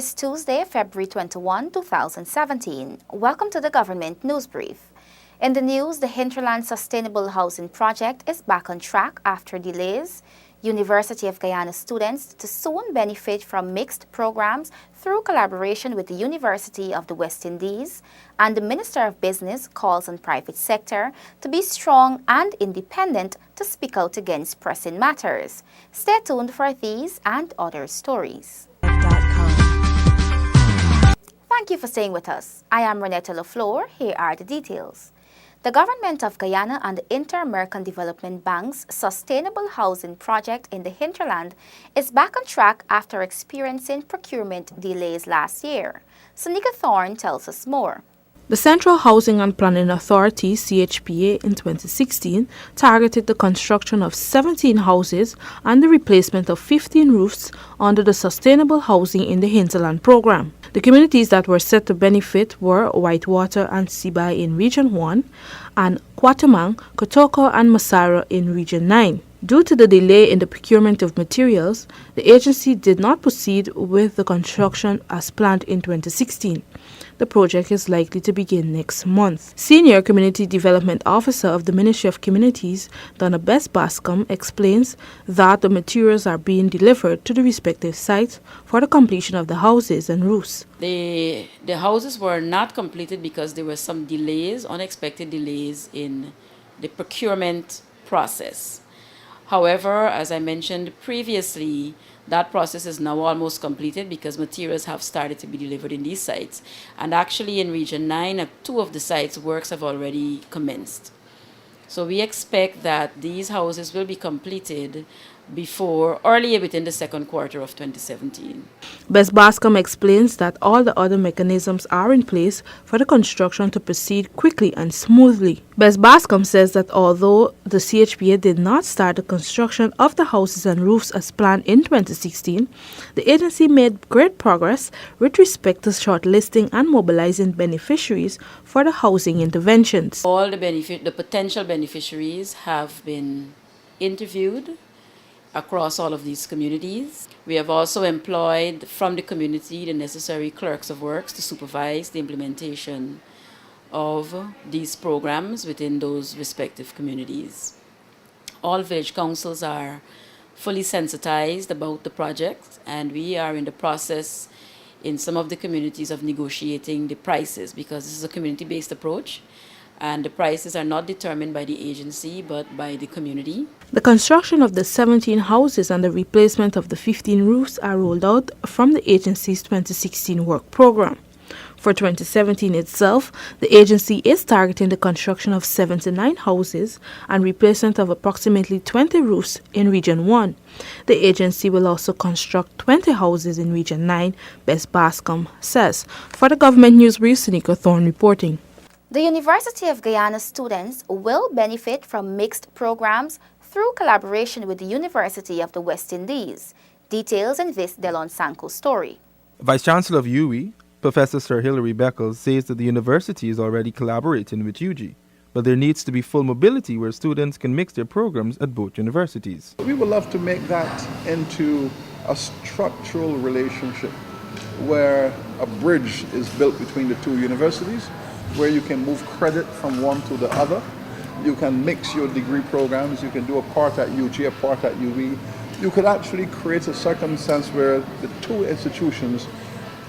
is Tuesday, February 21, 2017. Welcome to the Government News Brief. In the news, the Hinterland Sustainable Housing Project is back on track after delays. University of Guyana students to soon benefit from mixed programs through collaboration with the University of the West Indies, and the Minister of Business calls on private sector to be strong and independent to speak out against pressing matters. Stay tuned for these and other stories. Thank you for staying with us. I am Renetta LaFleur. Here are the details. The Government of Guyana and the Inter-American Development Bank's Sustainable Housing Project in the Hinterland is back on track after experiencing procurement delays last year. Sonika Thorne tells us more. The Central Housing and Planning Authority, CHPA, in 2016 targeted the construction of 17 houses and the replacement of 15 roofs under the Sustainable Housing in the Hinterland program. The communities that were set to benefit were Whitewater and Sibai in Region 1 and Quatamang, Kotoko and Masara in Region 9. Due to the delay in the procurement of materials, the agency did not proceed with the construction as planned in 2016. The project is likely to begin next month. Senior Community Development Officer of the Ministry of Communities, Donna Bess Bascom, explains that the materials are being delivered to the respective sites for the completion of the houses and roofs. The houses were not completed because there were some delays, unexpected delays in the procurement process. However, as I mentioned previously, that process is now almost completed because materials have started to be delivered in these sites. And actually in Region 9, at 2 of the sites, works have already commenced. So we expect that these houses will be completed earlier within the second quarter of 2017. Bess Bascom explains that all the other mechanisms are in place for the construction to proceed quickly and smoothly. Bess Bascom says that although the CHPA did not start the construction of the houses and roofs as planned in 2016, the agency made great progress with respect to shortlisting and mobilizing beneficiaries for the housing interventions. All the potential beneficiaries have been interviewed across all of these communities. We have also employed from the community the necessary clerks of works to supervise the implementation of these programs within those respective communities. All village councils are fully sensitized about the project, and we are in the process in some of the communities of negotiating the prices, because this is a community-based approach and the prices are not determined by the agency but by the community. The construction of the 17 houses and the replacement of the 15 roofs are rolled out from the agency's 2016 work program. For 2017 itself, the agency is targeting the construction of 79 houses and replacement of approximately 20 roofs in Region 1. The agency will also construct 20 houses in Region 9, Bess Bascom says. For the Government News Brief, Sonika Thorne reporting. The University of Guyana students will benefit from mixed programs through collaboration with the University of the West Indies. Details in this Delon Sanko story. Vice-Chancellor of UWI, Professor Sir Hilary Beckles, says that the university is already collaborating with UG, but there needs to be full mobility where students can mix their programs at both universities. We would love to make that into a structural relationship where a bridge is built between the two universities, where you can move credit from one to the other. You can mix your degree programs. You can do a part at UG, a part at UWI. You could actually create a circumstance where the two institutions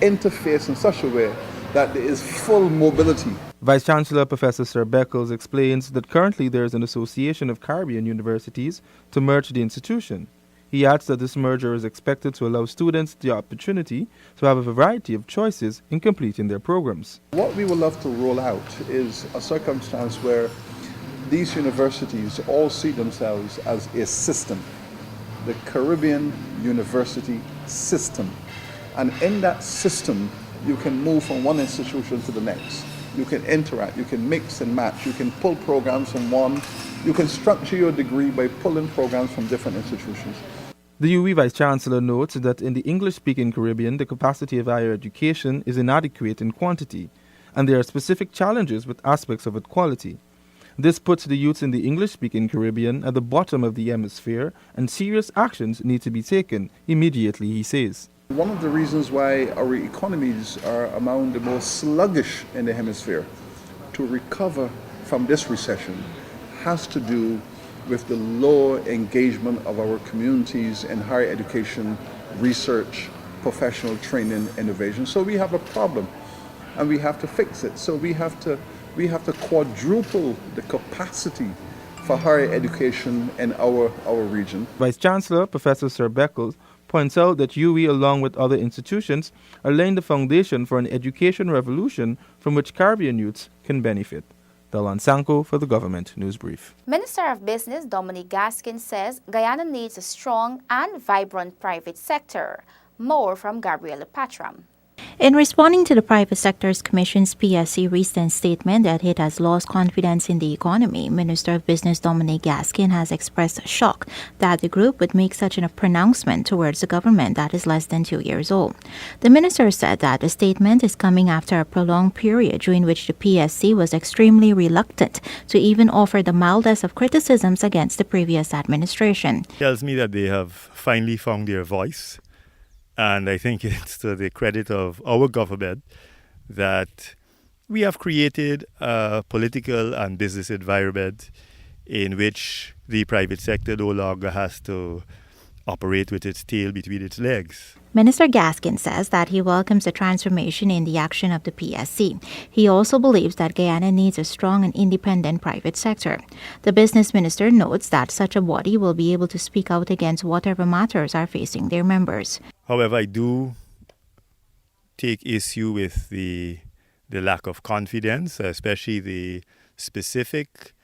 interface in such a way that there is full mobility. Vice-Chancellor Professor Sir Beckles explains that currently there is an association of Caribbean universities to merge the institution. He adds that this merger is expected to allow students the opportunity to have a variety of choices in completing their programs. What we would love to roll out is a circumstance where these universities all see themselves as a system, the Caribbean University System. And in that system, you can move from one institution to the next. You can interact, you can mix and match, you can pull programs from one, you can structure your degree by pulling programs from different institutions. The UWI Vice-Chancellor notes that in the English-speaking Caribbean, the capacity of higher education is inadequate in quantity, and there are specific challenges with aspects of its quality. This puts the youths in the English-speaking Caribbean at the bottom of the hemisphere, and serious actions need to be taken immediately, he says. One of the reasons why our economies are among the most sluggish in the hemisphere to recover from this recession has to do with the low engagement of our communities in higher education, research, professional training, innovation. So we have a problem and we have to fix it. So we have to quadruple the capacity for higher education in our region. Vice Chancellor Professor Sir Beckles points out that UWI, along with other institutions, are laying the foundation for an education revolution from which Caribbean youths can benefit. Dalan Sanko for the Government News Brief. Minister of Business Dominique Gaskin says Guyana needs a strong and vibrant private sector. More from Gabriela Patram. In responding to the Private Sector's Commission's PSC recent statement that it has lost confidence in the economy, Minister of Business Dominique Gaskin has expressed shock that the group would make such a pronouncement towards the government that is less than 2 years old. The minister said that the statement is coming after a prolonged period during which the PSC was extremely reluctant to even offer the mildest of criticisms against the previous administration. Tells me that they have finally found their voice. And I think it's to the credit of our government that we have created a political and business environment in which the private sector no longer has to operate with its tail between its legs. Minister Gaskin says that he welcomes the transformation in the action of the PSC. He also believes that Guyana needs a strong and independent private sector. The business minister notes that such a body will be able to speak out against whatever matters are facing their members. However, I do take issue with the lack of confidence, especially the specific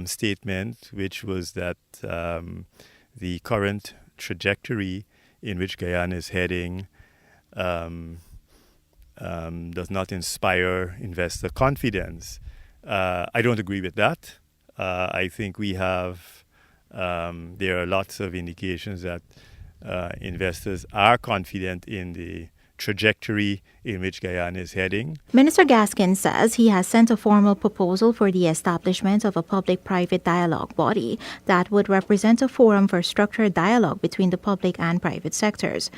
statement, which was that the current trajectory in which Guyana is heading does not inspire investor confidence. I don't agree with that. I think we have, there are lots of indications that investors are confident in the trajectory in which Guyana is heading. Minister Gaskin says he has sent a formal proposal for the establishment of a public-private dialogue body that would represent a forum for structured dialogue between the public and private sectors.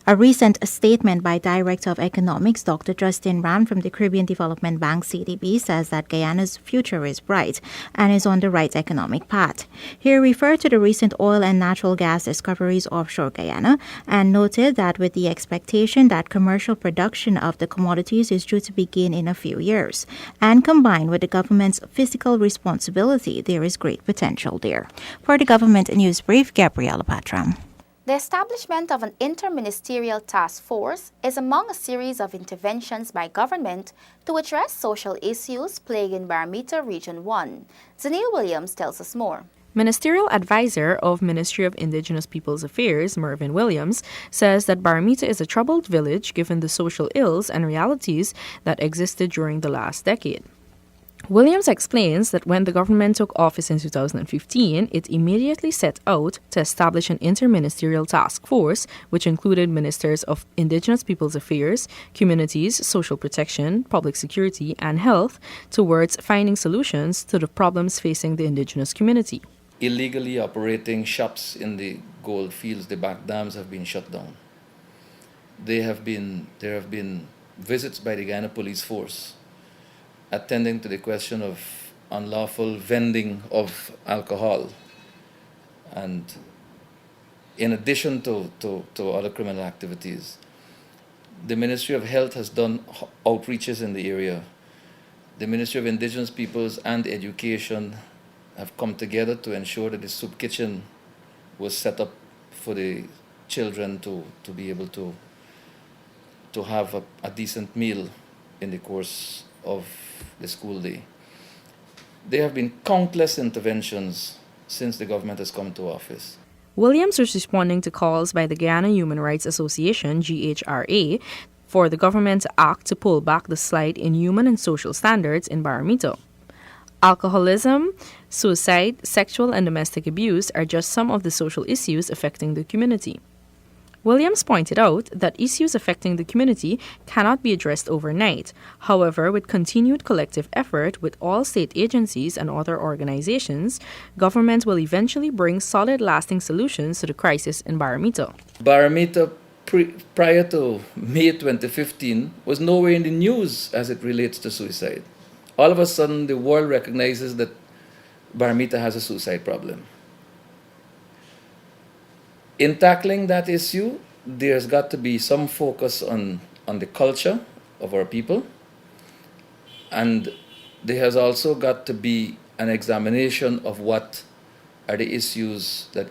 A recent statement by Director of Economics, Dr. Justin Ram from the Caribbean Development Bank, CDB, says that Guyana's future is bright and is on the right economic path. He referred to the recent oil and natural gas discoveries offshore Guyana and noted that with the expectation that commercial production of the commodities is due to begin in a few years, and combined with the government's fiscal responsibility, there is great potential there. For the Government News Brief, Gabriela Patram. The establishment of an interministerial task force is among a series of interventions by government to address social issues plaguing Barometer Region 1. Zanil Williams tells us more. Ministerial Advisor of Ministry of Indigenous Peoples Affairs, Mervyn Williams, says that Barometer is a troubled village given the social ills and realities that existed during the last decade. Williams explains that when the government took office in 2015, it immediately set out to establish an interministerial task force, which included ministers of Indigenous Peoples Affairs, Communities, Social Protection, Public Security, and Health, towards finding solutions to the problems facing the Indigenous community. Illegally operating shops in the gold fields, the back dams have been shut down. There have been visits by the Guyana Police Force attending to the question of unlawful vending of alcohol, and in addition to other criminal activities. The Ministry of Health has done outreaches in the area. The Ministry of Indigenous Peoples and Education have come together to ensure that the soup kitchen was set up for the children to be able to have a decent meal in the course of the school day. There have been countless interventions since the government has come to office. Williams was responding to calls by the Guyana Human Rights Association, GHRA, for the government to act to pull back the slide in human and social standards in Barometer. Alcoholism, suicide, sexual and domestic abuse are just some of the social issues affecting the community. Williams pointed out that issues affecting the community cannot be addressed overnight. However, with continued collective effort with all state agencies and other organizations, government will eventually bring solid, lasting solutions to the crisis in Barometer. Barometer prior to May 2015 was nowhere in the news as it relates to suicide. All of a sudden, the world recognizes that Barmita has a suicide problem. In tackling that issue, there's got to be some focus on the culture of our people, and there has also got to be an examination of what are the issues that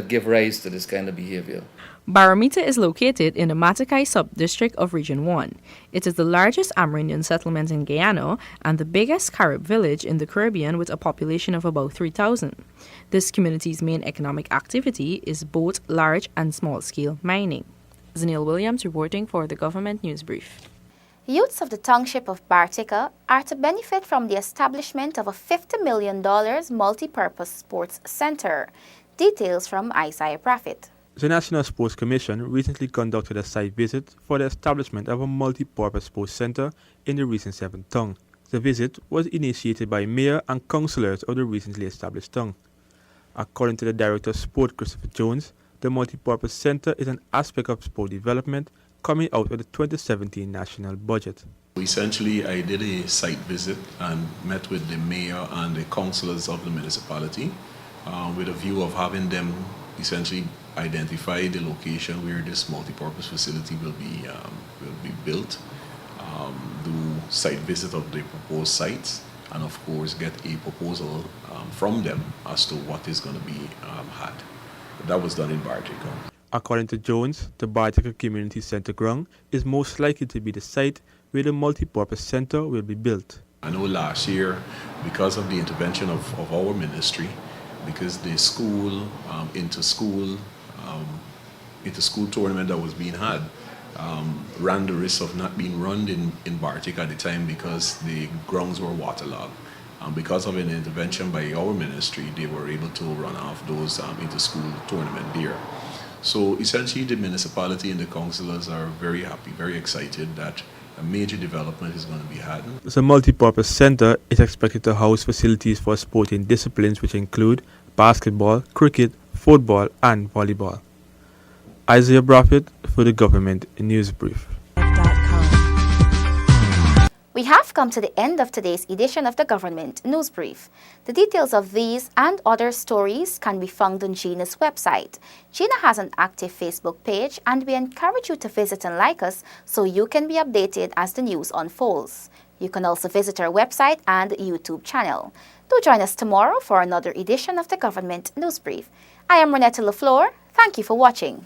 give rise to this kind of behavior. Barramita is located in the Matakai sub-district of Region 1. It is the largest Amerindian settlement in Guyana and the biggest Carib village in the Caribbean with a population of about 3,000. This community's main economic activity is both large and small-scale mining. Zanil Williams reporting for the Government News Brief. Youths of the township of Bartica are to benefit from the establishment of a $50 million multi-purpose sports center. Details from Isaiah Prophet. The National Sports Commission recently conducted a site visit for the establishment of a multi-purpose sports center in the recent 7th town. The visit was initiated by mayor and councillors of the recently established town. According to the Director of Sport, Christopher Jones, the multi-purpose center is an aspect of sport development coming out of the 2017 national budget. Essentially, I did a site visit and met with the mayor and the councillors of the municipality with a view of having them essentially identify the location where this multi-purpose facility will be built, do site visit of the proposed sites, and of course get a proposal from them as to what is going to be had. That was done in Bartica. According to Jones, the Bartica Community Center ground is most likely to be the site where the multi-purpose center will be built. I know last year, because of the intervention of our ministry, because the school, inter-school tournament that was being had ran the risk of not being run in Bartica at the time because the grounds were waterlogged. Because of an intervention by our ministry, they were able to run off those inter-school tournament there. So essentially the municipality and the councillors are very happy, very excited that a major development is going to be had. The multi-purpose center is expected to house facilities for sporting disciplines which include basketball, cricket, football and volleyball. Isaiah Prophet for the Government News Brief. We have come to the end of today's edition of the Government News Brief. The details of these and other stories can be found on GINA's website. GINA has an active Facebook page and we encourage you to visit and like us so you can be updated as the news unfolds. You can also visit our website and YouTube channel. Do join us tomorrow for another edition of the Government News Brief. I am Renetta LaFleur. Thank you for watching.